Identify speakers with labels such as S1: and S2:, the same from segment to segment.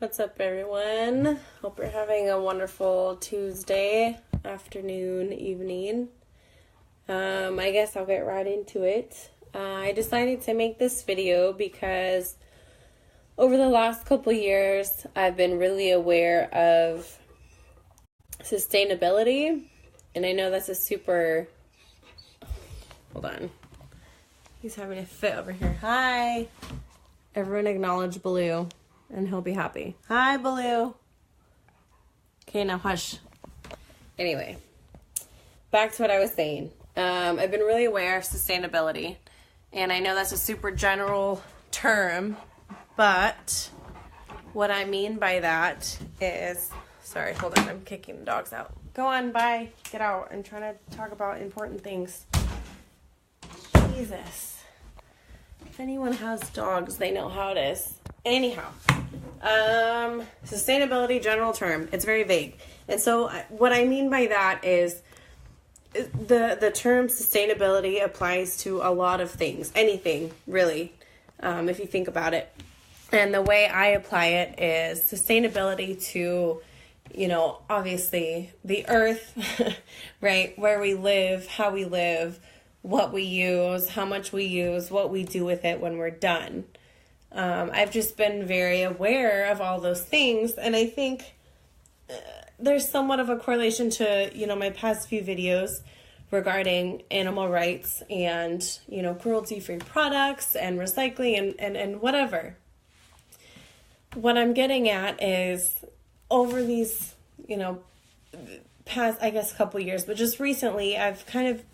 S1: What's up, everyone? Hope you're having a wonderful Tuesday afternoon, evening. I guess I'll get right into it. I decided to make this video because over the last couple years, I've been really aware of sustainability, and I know that's a super... Hold on. He's having a fit over here. Hi! Everyone acknowledge Baloo, and he'll be happy. Hi, Baloo! Okay, now hush. Anyway, back to what I was saying. I've been really aware of sustainability, and I know that's a super general term, but what I mean by that is... Sorry, hold on, I'm kicking the dogs out. Go on, bye. Get out. I'm trying to talk about important things. Jesus. If anyone has dogs, they know how it is. Anyhow, sustainability, general term, it's very vague. And so what I mean by that is the term sustainability applies to a lot of things, anything really, if you think about it. And the way I apply it is sustainability to, obviously the earth, right? Where we live, how we live, what we use, how much we use, what we do with it when we're done. I've just been very aware of all those things, and I think there's somewhat of a correlation to, my past few videos regarding animal rights and, cruelty-free products and recycling and whatever. What I'm getting at is over these, past, I guess, couple years, but just recently, I've kind of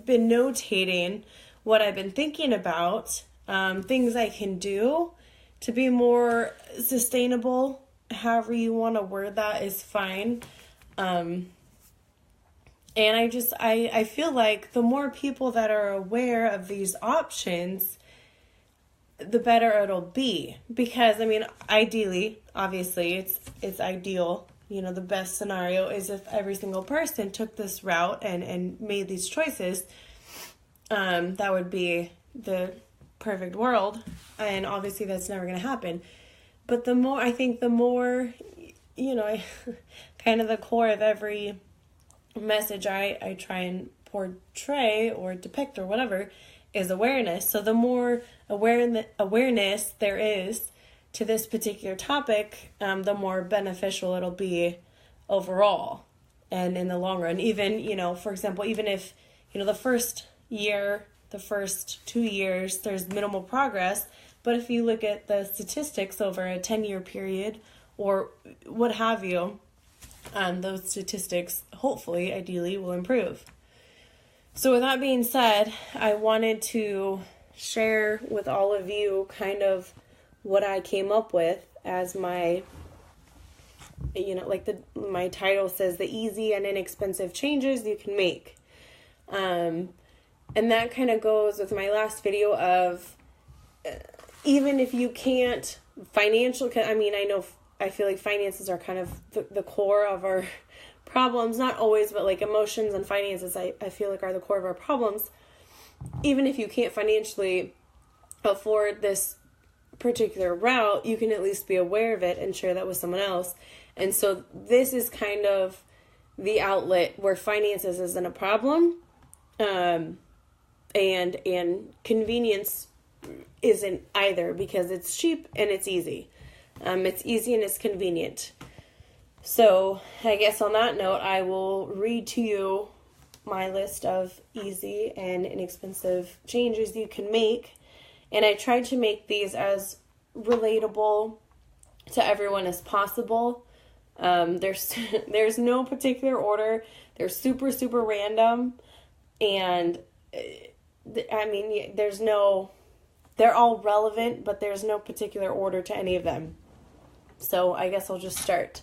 S1: been notating what I've been thinking about, things I can do to be more sustainable. However you want to word that is fine. And I feel like the more people that are aware of these options, the better it'll be. Because, ideally, obviously, it's ideal. The best scenario is if every single person took this route and made these choices. That would be the perfect world. And obviously that's never going to happen. But the more, kind of the core of every message I try and portray or depict or whatever is awareness. So the more awareness there is to this particular topic, the more beneficial it'll be overall and in the long run. Even, for example, even if, the first year, the first 2 years, there's minimal progress, but if you look at the statistics over a 10-year period or what have you, those statistics, hopefully, ideally, will improve. So with that being said, I wanted to share with all of you kind of what I came up with as my, my title says, the easy and inexpensive changes you can make. And that kind of goes with my last video of, even if you can't I feel like finances are kind of the core of our problems, not always, but like emotions and finances, I feel like are the core of our problems. Even if you can't financially afford this particular route, you can at least be aware of it and share that with someone else. And so this is kind of the outlet where finances isn't a problem, and convenience isn't either, because it's cheap and it's easy. It's easy and it's convenient. So I guess on that note, I will read to you my list of easy and inexpensive changes you can make. And I tried to make these as relatable to everyone as possible. There's no particular order. They're super, super random. And they're all relevant, but there's no particular order to any of them. So I guess I'll just start.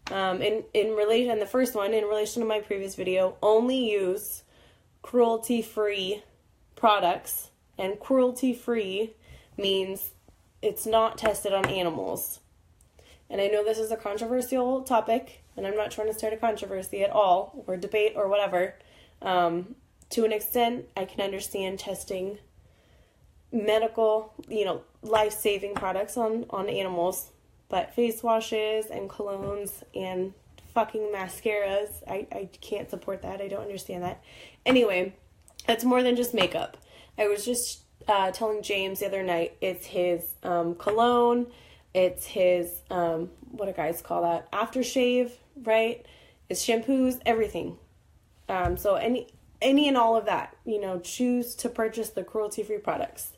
S1: The first one, in relation to my previous video, only use cruelty-free products. And cruelty-free means it's not tested on animals. And I know this is a controversial topic, and I'm not trying to start a controversy at all, or debate, or whatever. To an extent, I can understand testing medical, life-saving products on animals. But face washes and colognes and fucking mascaras, I can't support that. I don't understand that. Anyway, it's more than just makeup. I was just telling James the other night, it's his cologne, it's his, what do guys call that? Aftershave, right? It's shampoos, everything. So any and all of that, choose to purchase the cruelty-free products.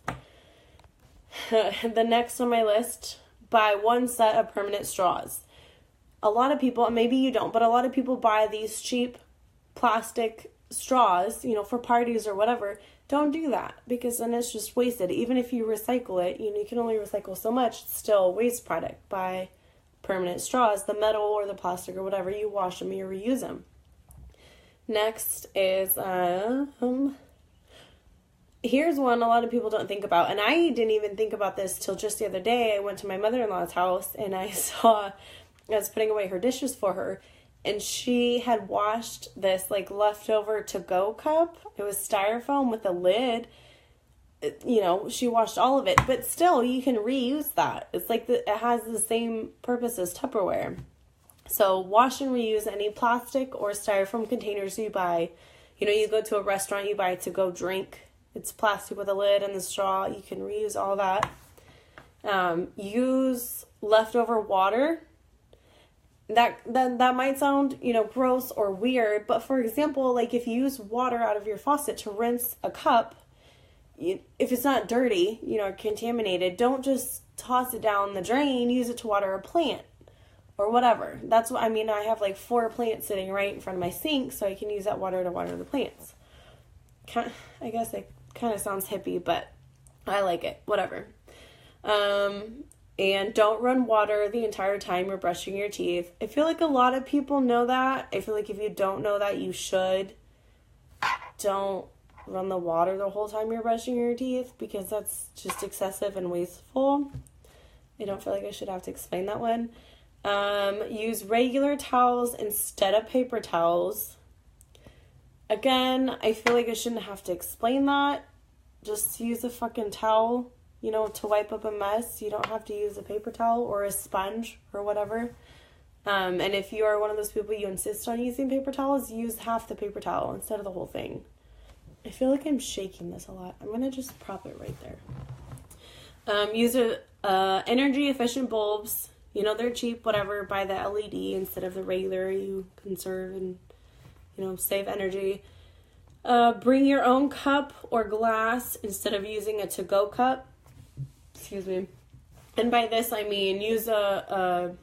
S1: The next on my list, buy one set of permanent straws. A lot of people, and maybe you don't, but a lot of people buy these cheap plastic straws, for parties or whatever. Don't do that, because then it's just wasted. Even if you recycle it, you can only recycle so much. It's still a waste product. Buy permanent straws, the metal or the plastic or whatever. You wash them, you reuse them. Next is, here's one a lot of people don't think about, and I didn't even think about this till just the other day. I went to my mother-in-law's house, and I was putting away her dishes for her, and she had washed this, leftover to-go cup. It was styrofoam with a lid. She washed all of it, but still, you can reuse that. It's it has the same purpose as Tupperware. So wash and reuse any plastic or styrofoam containers you buy. You go to a restaurant, you buy to-go drink. It's plastic with a lid and the straw. You can reuse all that. Use leftover water. That might sound, gross or weird, but for example, if you use water out of your faucet to rinse a cup, if it's not dirty, or contaminated, don't just toss it down the drain. Use it to water a plant or whatever. That's what I mean. I have 4 plants sitting right in front of my sink, so I can use that water to water the plants. I guess it kind of sounds hippie, but I like it. Whatever. And don't run water the entire time you're brushing your teeth. I feel like a lot of people know that. I feel like if you don't know that, you should. Don't run the water the whole time you're brushing your teeth, because that's just excessive and wasteful. I don't feel like I should have to explain that one. Use regular towels instead of paper towels. Again, I feel like I shouldn't have to explain that. Just use a fucking towel, to wipe up a mess. You don't have to use a paper towel or a sponge or whatever. And if you are one of those people you insist on using paper towels, use half the paper towel instead of the whole thing. I feel like I'm shaking this a lot. I'm going to just prop it right there. Use energy efficient bulbs. They're cheap, whatever. Buy the LED instead of the regular. You conserve and, save energy. Bring your own cup or glass instead of using a to-go cup. Excuse me. And by this, I mean use what are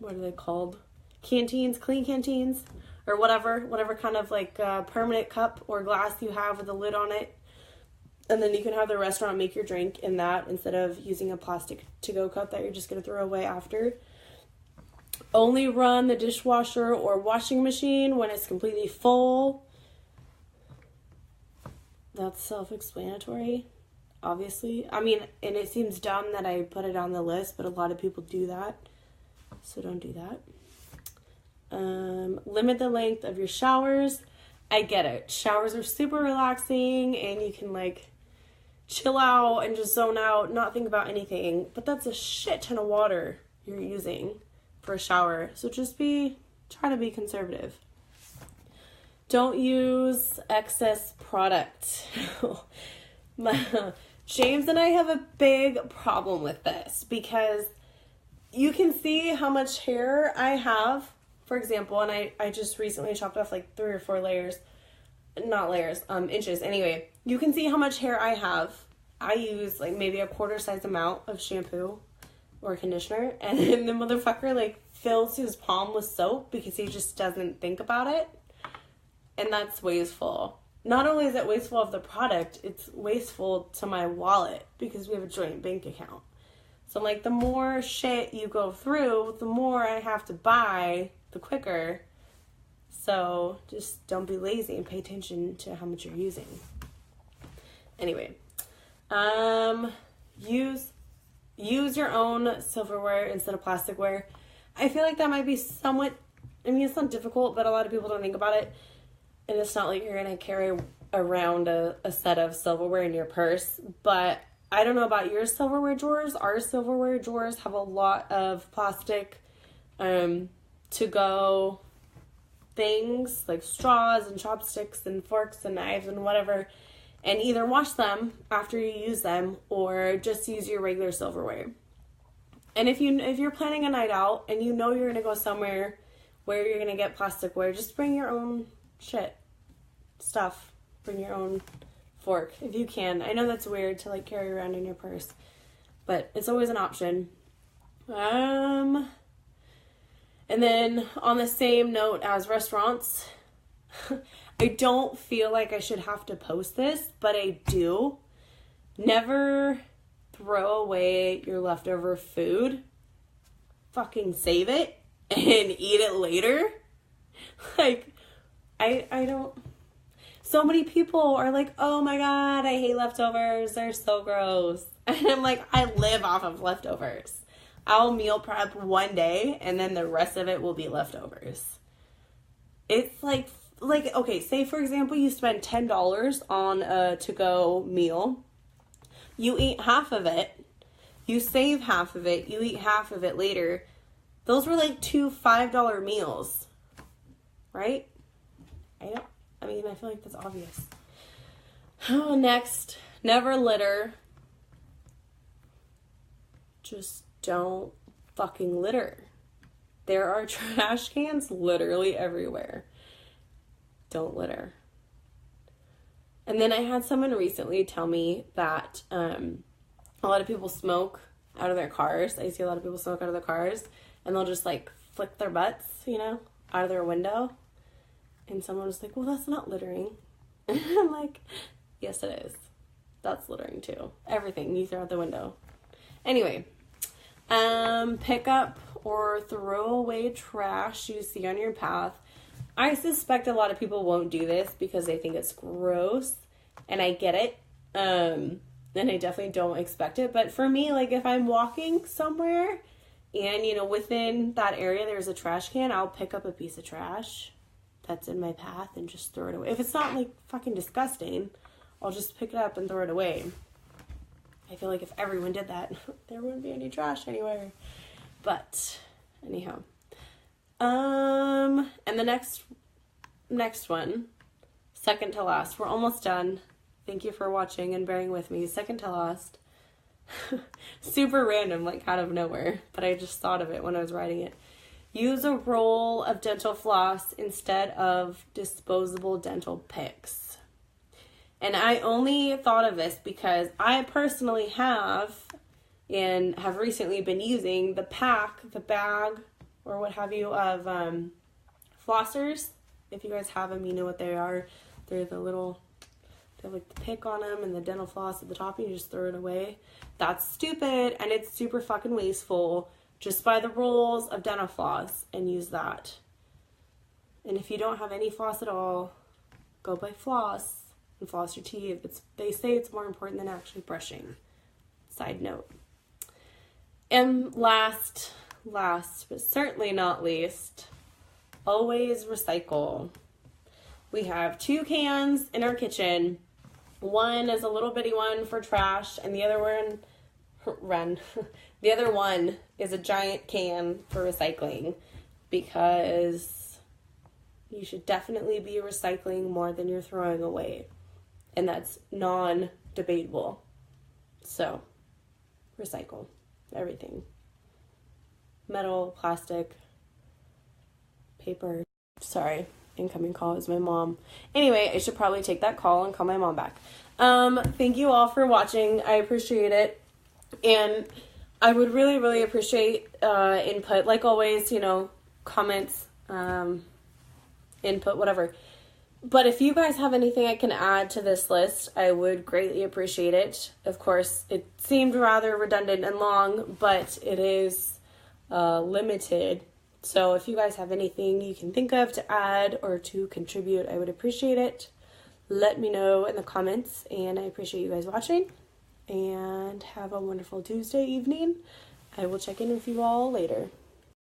S1: they called? Canteens, clean canteens, or whatever kind of permanent cup or glass you have with a lid on it. And then you can have the restaurant make your drink in that instead of using a plastic to-go cup that you're just going to throw away after. Only run the dishwasher or washing machine when it's completely full. That's self-explanatory, obviously. I mean, and it seems dumb that I put it on the list, but a lot of people do that. So don't do that. Limit the length of your showers. I get it. Showers are super relaxing and you can chill out and just zone out, not think about anything. But that's a shit ton of water you're using for a shower. So just try to be conservative. Don't use excess product. James and I have a big problem with this because you can see how much hair I have, for example, and I just recently chopped off 3 or 4 layers, not layers, inches. Anyway, you can see how much hair I have. I use maybe a quarter size amount of shampoo or conditioner, and then the motherfucker fills his palm with soap because he just doesn't think about it. And that's wasteful. Not only is it wasteful of the product, it's wasteful to my wallet because we have a joint bank account. So the more shit you go through, the more I have to buy, the quicker. So just don't be lazy and pay attention to how much you're using. Anyway, use your own silverware instead of plasticware. I feel like that might be somewhat, it's not difficult, but a lot of people don't think about it. And it's not like you're going to carry around a set of silverware in your purse. But I don't know about your silverware drawers. Our silverware drawers have a lot of plastic to-go things like straws and chopsticks and forks and knives and whatever, and either wash them after you use them or just use your regular silverware. And if you're planning a night out and you know you're going to go somewhere where you're going to get plasticware, just bring your own stuff. Bring your own fork if you can. I know that's weird to like carry around in your purse, but it's always an option. And then on the same note as restaurants, I don't feel like I should have to post this, but I do. Never throw away your leftover food. Fucking save it and eat it later. Like, I don't... So many people are like, oh my God, I hate leftovers. They're so gross. And I'm like, I live off of leftovers. I'll meal prep one day and then the rest of it will be leftovers. It's like, okay, say for example, you spend $10 on a to-go meal. You eat half of it. You save half of it. You eat half of it later. Those were like 2 $5 meals, right? I feel like that's obvious. Oh, next, never litter. Just don't fucking litter. There are trash cans literally everywhere. Don't litter. And then I had someone recently tell me that a lot of people smoke out of their cars. I see a lot of people smoke out of their cars, and they'll just like flick their butts, out of their window. And someone was like, well, that's not littering. And I'm like, yes, it is. That's littering too. Everything you throw out the window. Anyway, pick up or throw away trash you see on your path. I suspect a lot of people won't do this because they think it's gross, and I get it. And I definitely don't expect it. But for me, like if I'm walking somewhere and, within that area there's a trash can, I'll pick up a piece of trash that's in my path and just throw it away. If it's not like fucking disgusting, I'll just pick it up and throw it away. I feel like if everyone did that, there wouldn't be any trash anywhere. But anyhow, and the next one, second to last. We're almost done. Thank you for watching and bearing with me. Second to last. Super random, like out of nowhere, but I just thought of it when I was writing it. Use a roll of dental floss instead of disposable dental picks. And I only thought of this because I personally have recently been using the bag, or what have you, of flossers. If you guys have them, you know what they are. They're they have like the pick on them and the dental floss at the top, and you just throw it away. That's stupid, and it's super fucking wasteful. Just buy the rolls of dental floss and use that. And if you don't have any floss at all, go buy floss and floss your teeth. They say it's more important than actually brushing. Side note. And last but certainly not least, always recycle. We have 2 cans in our kitchen. One is a little bitty one for trash, and the other one is a giant can for recycling, because you should definitely be recycling more than you're throwing away, and that's non-debatable. So recycle everything: metal, plastic, paper. Sorry, incoming call is my mom. Anyway, I should probably take that call and call my mom back. Thank you all for watching. I appreciate it. And I would really, really appreciate input. Like always, comments, input, whatever. But if you guys have anything I can add to this list, I would greatly appreciate it. Of course, it seemed rather redundant and long, but it is limited. So if you guys have anything you can think of to add or to contribute, I would appreciate it. Let me know in the comments, and I appreciate you guys watching. And have a wonderful Tuesday evening. I will check in with you all later.